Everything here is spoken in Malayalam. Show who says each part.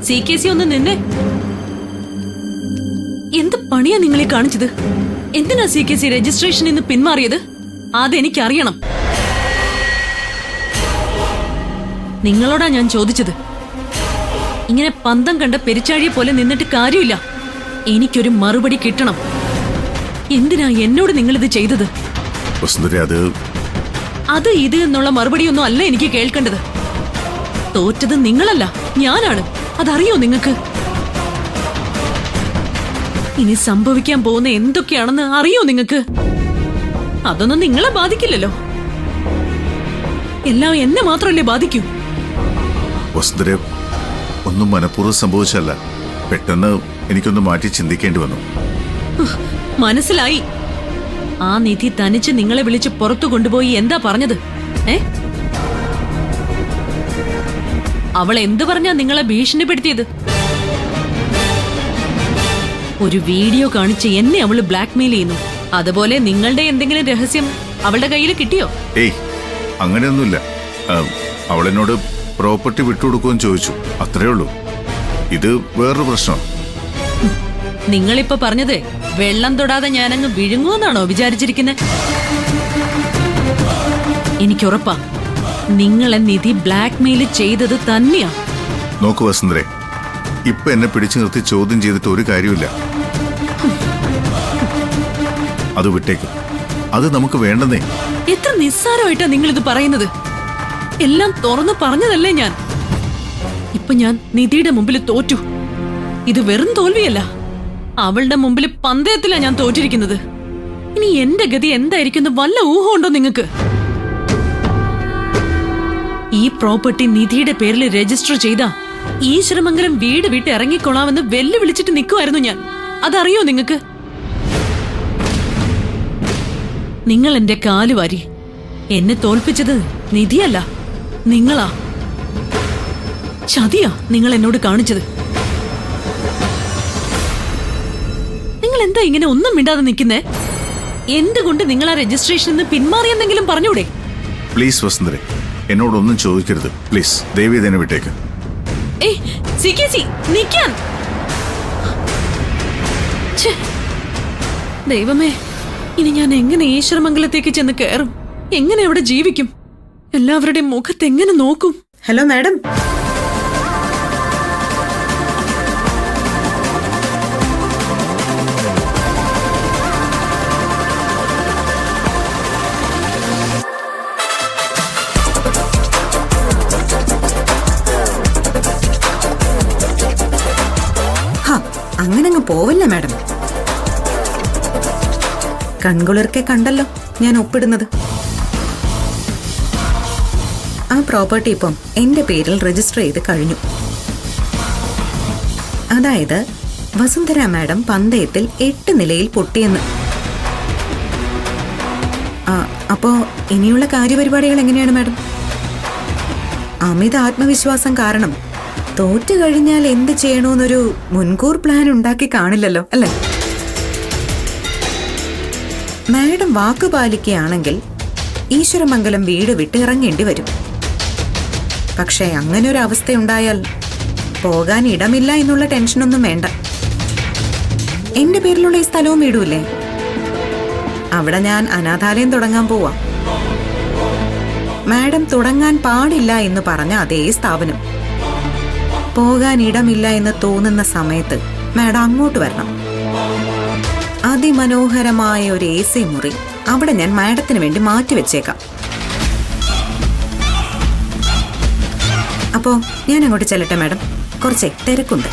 Speaker 1: CKC ഒന്ന് നിന്നെ. എന്ത് പണിയാ നിങ്ങളെ കാണിച്ചത്? എന്തിനാ CKC രജിസ്ട്രേഷനിൽ നിന്ന് പിന്മാറിയത്? അതെനിക്കറിയണം. നിങ്ങളോടാ ഞാൻ ചോദിച്ചത്. ഇങ്ങനെ പന്തം കണ്ട പെരിച്ചാഴിയെ പോലെ നിന്നിട്ട് കാര്യമില്ല. എനിക്കൊരു മറുപടി കിട്ടണം. എന്തിനാ എന്നോട് നിങ്ങളിത് ചെയ്തത്? അത് ഇത് എന്നുള്ള മറുപടിയൊന്നും അല്ല എനിക്ക് കേൾക്കേണ്ടത്. തോറ്റത് നിങ്ങളല്ല, ഞാനാണ്. അതറിയോ നിങ്ങൾക്ക്? ഇനി സംഭവിക്കാൻ പോകുന്ന എന്തൊക്കെയാണെന്ന് അറിയോ നിങ്ങൾക്ക്? അതൊന്നും നിങ്ങളെ ബാധിക്കില്ലല്ലോ. എല്ലാം എന്നെ മാത്രമല്ലേ ബാധിക്കൂ?
Speaker 2: ഒന്നും മനഃപൂർവ്വം സംഭവിച്ചല്ല. പെട്ടെന്ന് എനിക്കൊന്ന് മാറ്റി ചിന്തിക്കേണ്ടി വന്നു.
Speaker 1: മനസ്സിലായി. ആ നിധി തനിച്ച് നിങ്ങളെ വിളിച്ച് പുറത്തു കൊണ്ടുപോയി എന്താ പറഞ്ഞത്? അവൾ എന്തു പറഞ്ഞാ നിങ്ങളെ ഭീഷണിപ്പെടുത്തിയത്? ഒരു വീഡിയോ കാണിച്ച് എന്നെ അവള് ബ്ലാക്ക്മെയിൽ ചെയ്യുന്നു. അതുപോലെ നിങ്ങളുടെ എന്തെങ്കിലും രഹസ്യം അവളുടെ കയ്യിൽ കിട്ടിയോ?
Speaker 2: ഏയ്, അങ്ങനെയൊന്നുമില്ല. അവളെന്നോട് പ്രോപ്പർട്ടി വിട്ടുകൊടുക്കുമെന്ന് ചോദിച്ചു, അത്രേ ഉള്ളൂ. ഇത് വേറൊരു പ്രശ്നം.
Speaker 1: നിങ്ങളിപ്പോ പറഞ്ഞത് വെള്ളം തൊടാതെ ഞാനങ്ങ് വിഴുങ്ങുമെന്നാണോ വിചാരിച്ചിരിക്കുന്നത്? എനിക്കുറപ്പാ നിങ്ങളെ നിധി ബ്ലാക്ക്മെയിൽ ചെയ്തത് തന്നെയാ.
Speaker 2: നോക്കൂ വസുന്ധരെ, ഇപ്പൊ എന്നെ പിടിച്ചു നിർത്തി ചോദ്യം ചെയ്തിട്ട് ഒരു കാര്യമില്ല. അത് വിട്ടേക്ക്. അത് നമുക്ക് വേണ്ടെന്നേ.
Speaker 1: എത്ര നിസ്സാരമായിട്ടാ നിങ്ങളിത് പറയുന്നത്? എല്ലാം തുറന്നു പറഞ്ഞതല്ലേ ഞാൻ. ഇപ്പൊ ഞാൻ നിധിയുടെ മുമ്പിൽ തോറ്റു. ഇത് വെറും തോൽവിയല്ല, അവളുടെ മുമ്പിൽ പന്തയത്തിലാ ഞാൻ തോറ്റിരിക്കുന്നത്. ഇനി എന്റെ ഗതി എന്തായിരിക്കും വല്ല ഊഹമുണ്ടോ നിങ്ങൾക്ക്? ഈ പ്രോപ്പർട്ടി നിധിയുടെ പേരിൽ രജിസ്റ്റർ ചെയ്ത ഈശ്വരമംഗലം വീട് വിട്ട് ഇറങ്ങിക്കൊള്ളാമെന്ന് വെല്ലുവിളിച്ചിട്ട് നിൽക്കുമായിരുന്നു ഞാൻ. അതറിയോ നിങ്ങൾക്ക്? നിങ്ങൾ എന്റെ കാലുവാരി. എന്നെ തോൽപ്പിച്ചത് നിധിയല്ല, നിങ്ങളാ. ചതിയാ നിങ്ങൾ എന്നോട് കാണിച്ചത്. നിങ്ങൾ എന്താ ഇങ്ങനെ ഒന്നും മിണ്ടാതെ നിൽക്കുന്നേ? എന്തുകൊണ്ട് നിങ്ങൾ ആ രജിസ്ട്രേഷനിൽ നിന്ന് പിന്മാറിയെന്നെങ്കിലും പറഞ്ഞൂടെ?
Speaker 2: പ്ലീസ് വസുന്ധരെ, എന്നോടൊന്നും ചോദിക്കരുത്. പ്ലീസ്, ദേവി തന്നെ വിട്ടേക്ക്.
Speaker 1: ദൈവമേ, ഇനി ഞാൻ എങ്ങനെ ഈശ്വരമംഗലത്തേക്ക് ചെന്ന് കയറും? എങ്ങനെ അവിടെ ജീവിക്കും? എല്ലാവരുടെയും മുഖത്ത് എങ്ങനെ നോക്കും?
Speaker 3: Hello madam. അങ്ങനങ്ങ് പോവില്ല മാഡം. കൺകുളിർക്കെ കണ്ടല്ലോ ഞാൻ ഒപ്പിടുന്നത്. ആ പ്രോപ്പർട്ടി ഇപ്പം എന്റെ പേരിൽ രജിസ്റ്റർ ചെയ്ത് കഴിഞ്ഞു. അതായത് വസുന്ധര മാഡം പന്തയത്തിൽ 8 നിലയിൽ പൊട്ടിയെന്ന്. അപ്പോ ഇനിയുള്ള കാര്യപരിപാടികൾ എങ്ങനെയാണ് മാഡം? അമിത ആത്മവിശ്വാസം കാരണം തോറ്റു കഴിഞ്ഞാൽ എന്ത് ചെയ്യണമെന്നൊരു മുൻകൂർ പ്ലാൻ ഉണ്ടാക്കി കാണില്ലല്ലോ, അല്ലേ? മാഡം വാക്ക് പാലിക്കുകയാണെങ്കിൽ ഈശ്വരമംഗലം വീട് വിട്ട് ഇറങ്ങേണ്ടി വരും. പക്ഷേ അങ്ങനെ ഒരു അവസ്ഥയുണ്ടായാൽ പോകാൻ ഇടമില്ല എന്നുള്ള ടെൻഷനൊന്നും വേണ്ട. എന്റെ പേരിലുള്ള ഈ സ്ഥലവും വീടുമില്ലേ, അവിടെ ഞാൻ അനാഥാലയം തുടങ്ങാൻ പോവാ. മാഡം തുടങ്ങാൻ പാടില്ല എന്ന് പറഞ്ഞ അതേ സ്ഥാപനം. പോകാൻ ഇടമില്ല എന്ന് തോന്നുന്ന സമയത്ത് മാഡം അങ്ങോട്ട് വരണം. അതിമനോഹരമായ ഒരു AC മുറി അവിടെ ഞാൻ മാഡത്തിന് വേണ്ടി മാറ്റിവെച്ചേക്കാം. അപ്പോ ഞാൻ അങ്ങോട്ട് ചെല്ലട്ടെ മാഡം? കുറച്ചേ തിരക്കുണ്ട്.